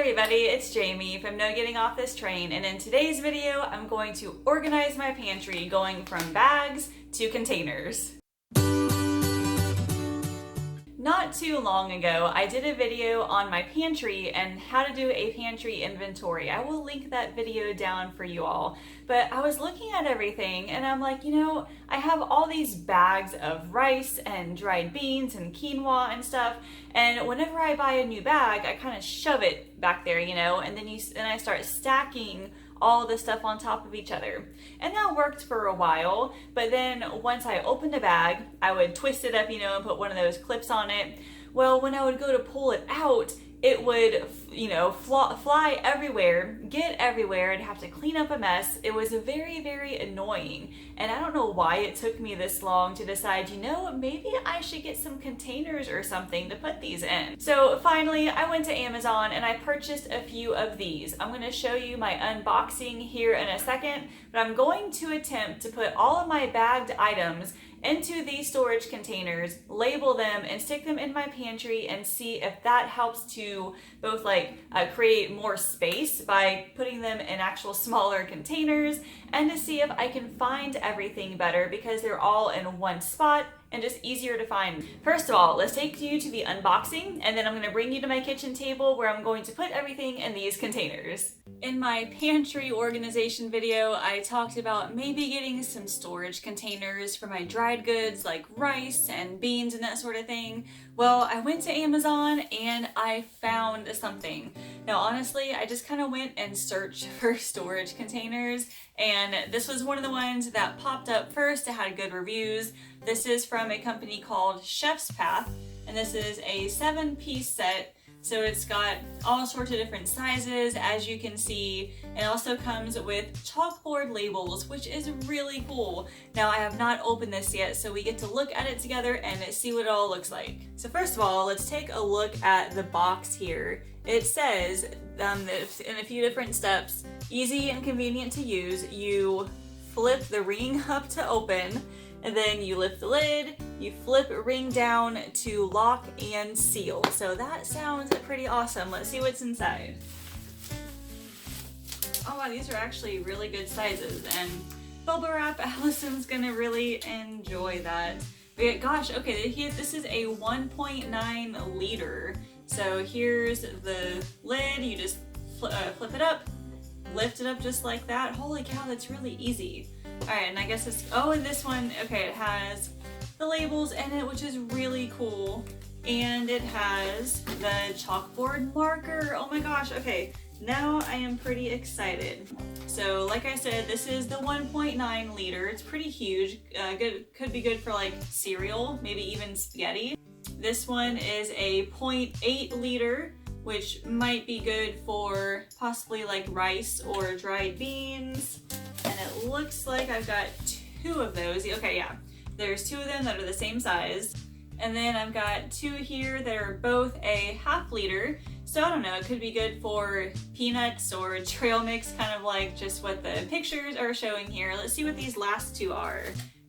everybody, it's Jamie from No Getting Off This Train, and in today's video I'm going to organize my pantry going from bags to containers. Not too long ago, I did a video on my pantry and how to do a pantry inventory. I will link that video down for you all. But I was looking at everything and I'm like, I have all these bags of rice and dried beans and quinoa and stuff. And whenever I buy a new bag, I kind of shove it back there, and then I start stacking all the stuff on top of each other. And that worked for a while, but then once I opened a bag, I would twist it up, and put one of those clips on it. Well, when I would go to pull it out, it would, fly everywhere, get everywhere, and have to clean up a mess. It was very, very annoying. And I don't know why it took me this long to decide, maybe I should get some containers or something to put these in. So finally, I went to Amazon and I purchased a few of these. I'm going to show you my unboxing here in a second, but I'm going to attempt to put all of my bagged items into these storage containers, label them, and stick them in my pantry and see if that helps to both create more space by putting them in actual smaller containers, and to see if I can find everything better because they're all in one spot and just easier to find. First of all, let's take you to the unboxing, and then I'm going to bring you to my kitchen table where I'm going to put everything in these containers. In my pantry organization video, I talked about maybe getting some storage containers for my dried goods like rice and beans and that sort of thing. Well, I went to Amazon and I found something. Now, honestly, I just kind of went and searched for storage containers, and this was one of the ones that popped up first. It had good reviews. This is from a company called Chef's Path, and this is a 7-piece set. So it's got all sorts of different sizes, as you can see. It also comes with chalkboard labels, which is really cool. Now, I have not opened this yet, so we get to look at it together and see what it all looks like. So first of all, let's take a look at the box here. It says in a few different steps, easy and convenient to use. You flip the ring up to open, and then you lift the lid, you flip a ring down to lock and seal. So that sounds pretty awesome. Let's see what's inside. Oh wow, these are actually really good sizes, and bubble wrap, Allison's gonna really enjoy that. But gosh, okay, this is a 1.9 liter. So here's the lid, you just flip it up, lift it up just like that. Holy cow, that's really easy. Alright, and I guess and this one, okay, it has the labels in it, which is really cool. And it has the chalkboard marker. Oh my gosh, okay, now I am pretty excited. So like I said, this is the 1.9 liter. It's pretty huge. Could be good for like cereal, maybe even spaghetti. This one is a 0.8 liter, which might be good for possibly like rice or dried beans. And it looks like I've got 2 of those. Okay, yeah, there's 2 of them that are the same size. And then I've got 2 here that are both a 1/2 liter. So I don't know, it could be good for peanuts or trail mix, kind of like just what the pictures are showing here. Let's see what these last 2 are.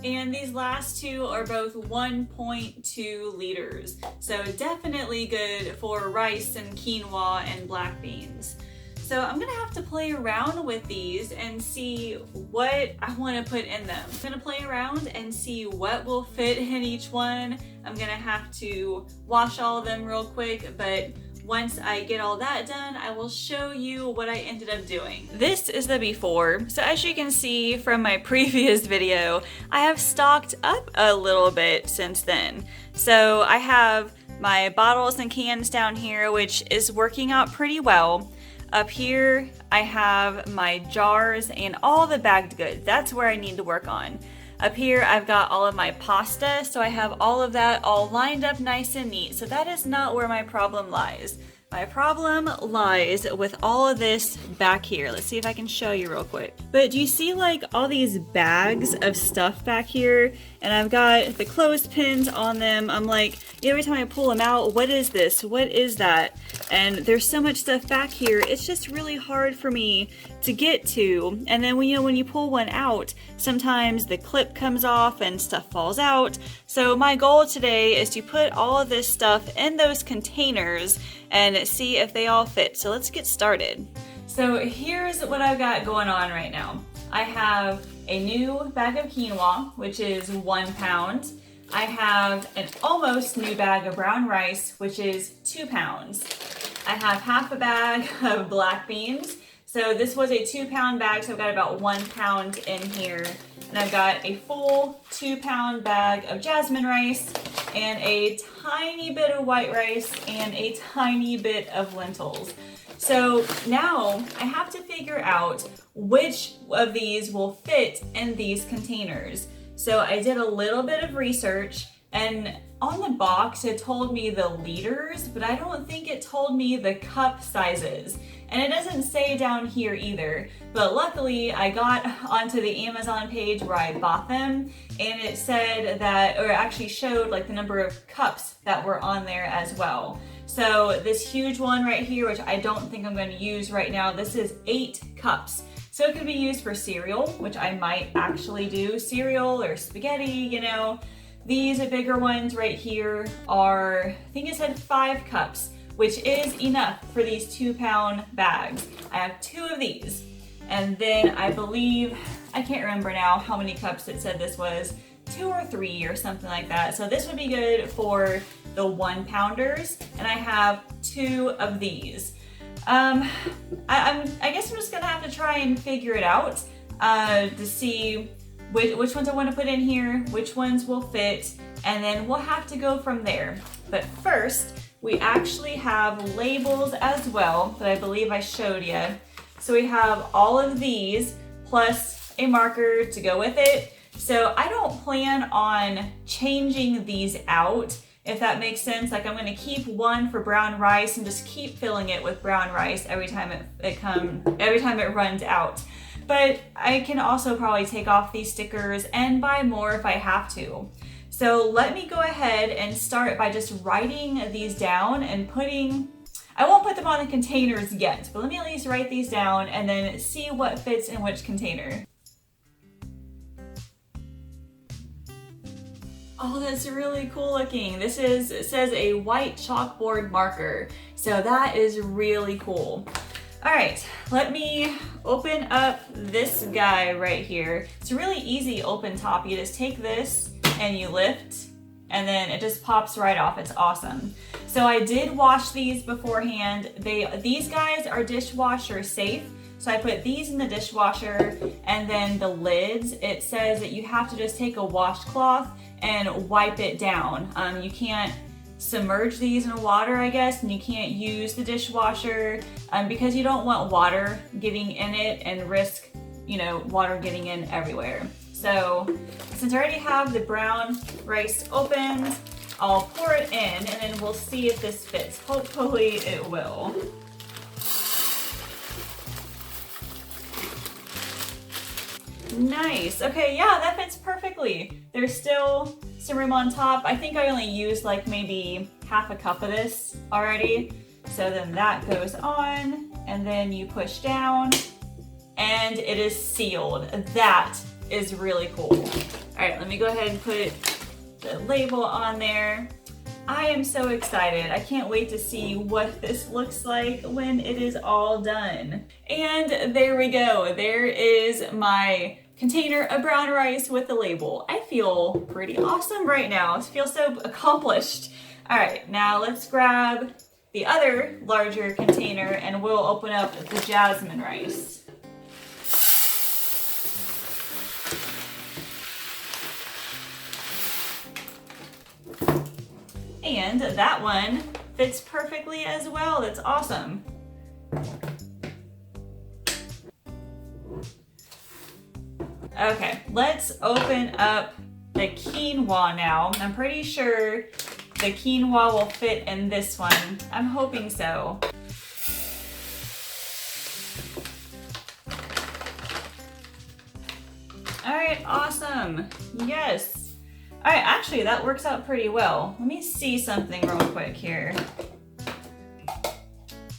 And these last 2 are both 1.2 liters. So definitely good for rice and quinoa and black beans. So I'm gonna have to play around with these and see what I want to put in them. I'm gonna play around and see what will fit in each one. I'm gonna have to wash all of them real quick, but once I get all that done, I will show you what I ended up doing. This is the before. So as you can see from my previous video, I have stocked up a little bit since then. So I have my bottles and cans down here, which is working out pretty well. Up here, I have my jars and all the bagged goods. That's where I need to work on. Up here, I've got all of my pasta, so I have all of that all lined up nice and neat. So that is not where my problem lies. My problem lies with all of this back here. Let's see if I can show you real quick. But do you see like all these bags of stuff back here? and I've got the clothespins on them. I'm like, every time I pull them out, what is this? What is that? And there's so much stuff back here. It's just really hard for me to get to. And then when you pull one out, sometimes the clip comes off and stuff falls out. So my goal today is to put all of this stuff in those containers and see if they all fit. So let's get started. So here's what I've got going on right now. I have a new bag of quinoa, which is 1 pound. I have an almost new bag of brown rice, which is 2 pounds. I have half a bag of black beans. So this was a 2 pound bag, so I've got about 1 pound in here. And I've got a full 2 pound bag of jasmine rice and a tiny bit of white rice and a tiny bit of lentils. So now I have to figure out which of these will fit in these containers. So I did a little bit of research, and on the box it told me the liters, but I don't think it told me the cup sizes. And it doesn't say down here either, but luckily I got onto the Amazon page where I bought them, and it said that, or it actually showed like the number of cups that were on there as well. So this huge one right here, which I don't think I'm going to use right now, this is 8 cups. So it could be used for cereal, which I might actually do, cereal or spaghetti, you know. These bigger ones right here are, I think it said 5 cups, which is enough for these 2 pound bags. I have 2 of these. And then I believe, I can't remember now how many cups it said this was, 2 or 3 or something like that. So this would be good for the 1 pounders, and I have 2 of these. I guess I'm just gonna have to try and figure it out to see which ones I want to put in here, which ones will fit, and then we'll have to go from there. But first, we actually have labels as well that I believe I showed you. So we have all of these plus a marker to go with it. So I don't plan on changing these out, if that makes sense. Like, I'm going to keep one for brown rice and just keep filling it with brown rice every time it runs out. But I can also probably take off these stickers and buy more if I have to. So let me go ahead and start by just writing these down and I won't put them on the containers yet, but let me at least write these down and then see what fits in which container. Oh, that's really cool looking. It says a white chalkboard marker. So that is really cool. All right, let me open up this guy right here. It's a really easy open top. You just take this and you lift, and then it just pops right off. It's awesome. So I did wash these beforehand. These guys are dishwasher safe. So I put these in the dishwasher, and then the lids, it says that you have to just take a washcloth and wipe it down. You can't submerge these in water, I guess, and you can't use the dishwasher because you don't want water getting in it and risk, water getting in everywhere. So since I already have the brown rice opened, I'll pour it in, and then we'll see if this fits. Hopefully it will. Nice. Okay, yeah, that fits perfectly. There's still some room on top. I think I only used like maybe half a cup of this already. So then that goes on, and then you push down, and it is sealed. That is really cool. All right, let me go ahead and put the label on there. I am so excited. I can't wait to see what this looks like when it is all done. And there we go. There is my container of brown rice with the label. I feel pretty awesome right now. I feel so accomplished. All right, now let's grab the other larger container and we'll open up the jasmine rice. And that one fits perfectly as well. That's awesome. Okay, let's open up the quinoa now. I'm pretty sure the quinoa will fit in this one. I'm hoping so. All right, awesome. Yes. All right, actually that works out pretty well. Let me see something real quick here.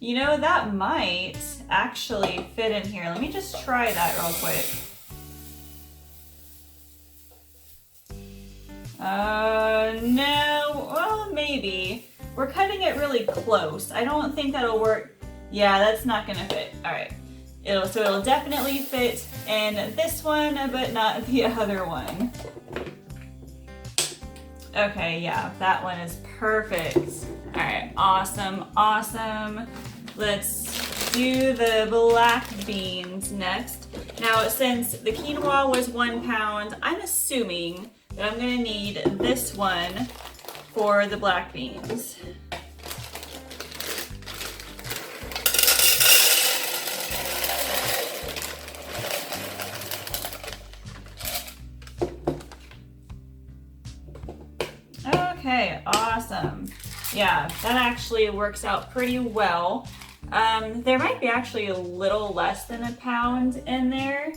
You know, that might actually fit in here. Let me just try that real quick. No, well, maybe. We're cutting it really close. I don't think that'll work. Yeah, that's not gonna fit. All right. So it'll definitely fit in this one, but not the other one. Okay, yeah, that one is perfect. All right, awesome, awesome. Let's do the black beans next. Now, since the quinoa was 1 pound, I'm assuming that I'm gonna need this one for the black beans. Okay, awesome. Yeah, that actually works out pretty well. There might be actually a little less than 1 pound in there,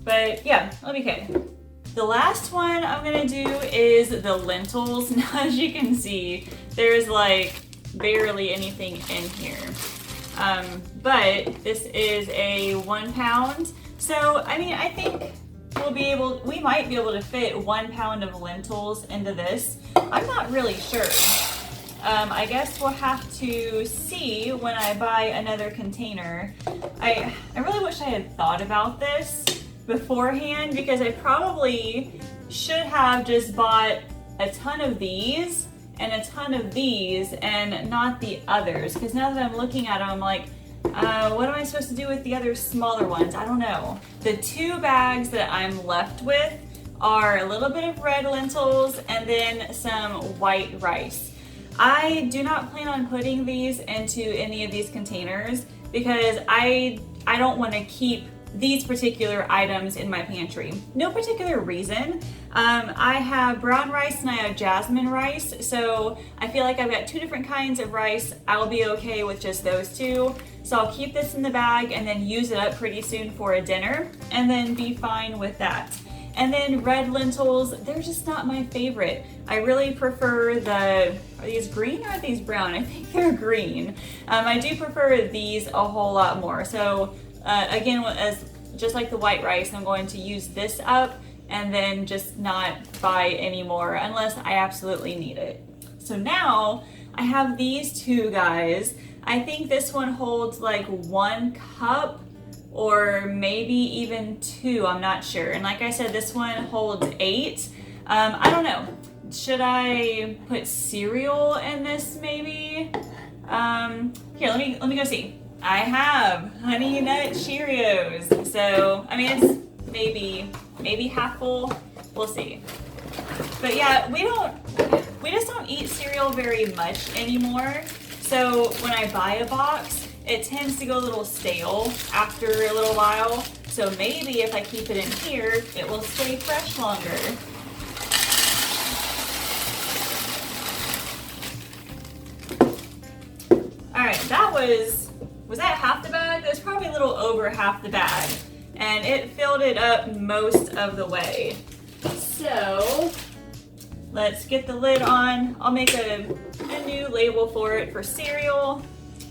but yeah, it'll be okay. The last one I'm gonna do is the lentils. Now, as you can see, there's like barely anything in here. But this is a 1 pound. So, I mean, I think we might be able to fit 1 pound of lentils into this. I'm not really sure. I guess we'll have to see when I buy another container. I really wish I had thought about this beforehand, because I probably should have just bought a ton of these and a ton of these and not the others. Because now that I'm looking at them, I'm like, what am I supposed to do with the other smaller ones? I don't know. The 2 bags that I'm left with are a little bit of red lentils and then some white rice. I do not plan on putting these into any of these containers because I don't want to keep these particular items in my pantry. No particular reason. I have brown rice and I have jasmine rice, so I feel like I've got 2 different kinds of rice. I'll be okay with just those 2. So I'll keep this in the bag and then use it up pretty soon for a dinner and then be fine with that. And then red lentils, they're just not my favorite. I really prefer are these green or are these brown? I think they're green. I do prefer these a whole lot more. So again, just like the white rice, I'm going to use this up and then just not buy any more unless I absolutely need it. So now I have these 2 guys. I think this one holds like 1 cup or maybe even 2, I'm not sure. And like I said, this one holds 8. I don't know. Should I put cereal in this maybe? Here, let me go see. I have Honey Nut Cheerios. So, I mean, it's maybe half full. We'll see. But yeah, we just don't eat cereal very much anymore. So when I buy a box, it tends to go a little stale after a little while. So maybe if I keep it in here, it will stay fresh longer. All right, that was that half the bag? That was probably a little over half the bag. And it filled it up most of the way. So let's get the lid on. I'll make a new label for it for cereal.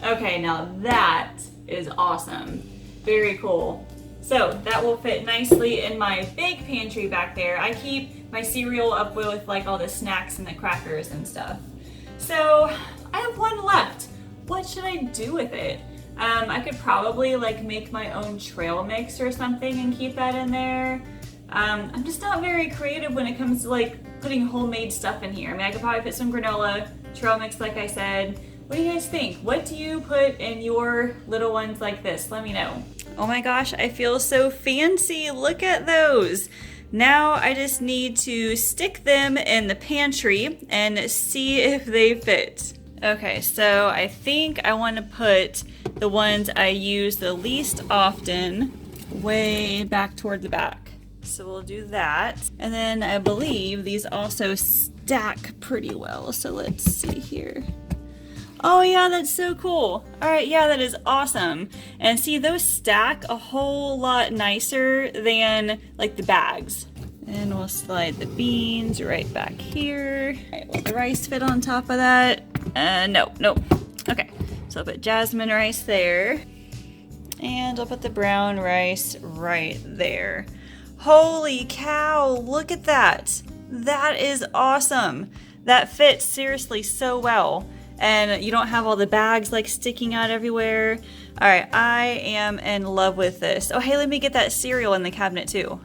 Okay, now that is awesome. Very cool. So that will fit nicely in my big pantry back there. I keep my cereal up with like all the snacks and the crackers and stuff. So I have 1 left. What should I do with it? I could probably like make my own trail mix or something and keep that in there. I'm just not very creative when it comes to like putting homemade stuff in here. I mean, I could probably put some granola, trail mix like I said. What do you guys think? What do you put in your little ones like this? Let me know. Oh my gosh, I feel so fancy. Look at those. Now I just need to stick them in the pantry and see if they fit. Okay, so I think I want to put the ones I use the least often way back toward the back. So we'll do that. And then I believe these also stack pretty well. So let's see here. Oh yeah, that's so cool. All right, yeah, that is awesome. And see, those stack a whole lot nicer than like the bags. And we'll slide the beans right back here. All right, will the rice fit on top of that? No. Okay, so I'll put jasmine rice there. And I'll put the brown rice right there. Holy cow, look at that. That is awesome. That fits seriously so well. And you don't have all the bags like sticking out everywhere. All right, I am in love with this. Oh, hey, let me get that cereal in the cabinet too.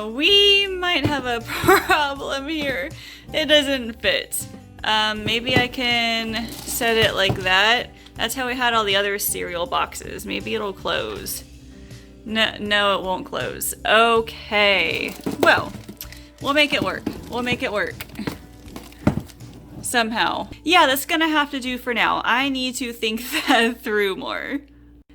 We might have a problem here. It doesn't fit. Maybe I can set it like that. That's how we had all the other cereal boxes. Maybe it'll close. No, it won't close. Okay. Well, we'll make it work. We'll make it work. Somehow. Yeah, that's gonna have to do for now. I need to think that through more.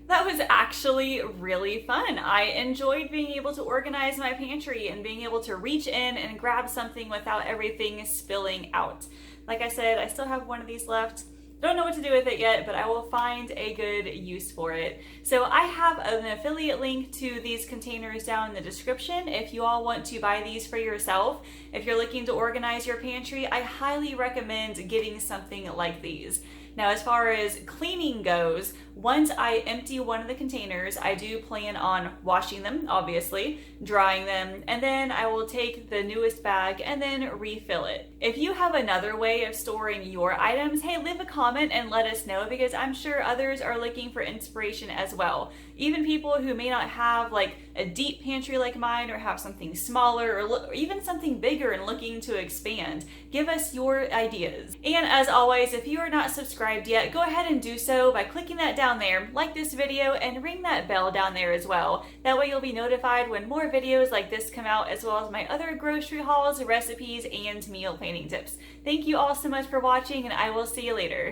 That was actually really fun. I enjoyed being able to organize my pantry and being able to reach in and grab something without everything spilling out. Like I said, I still have one of these left. Don't know what to do with it yet, but I will find a good use for it. So I have an affiliate link to these containers down in the description if you all want to buy these for yourself. If you're looking to organize your pantry, I highly recommend getting something like these. Now, as far as cleaning goes, once I empty one of the containers, I do plan on washing them, obviously, drying them, and then I will take the newest bag and then refill it. If you have another way of storing your items, hey, leave a comment and let us know, because I'm sure others are looking for inspiration as well. Even people who may not have like a deep pantry like mine, or have something smaller, or even something bigger and looking to expand, give us your ideas. And as always, if you are not subscribed yet, go ahead and do so by clicking that down there, like this video, and ring that bell down there as well. That way you'll be notified when more videos like this come out, as well as my other grocery hauls, recipes, and meal planning tips. Thank you all so much for watching, and I will see you later.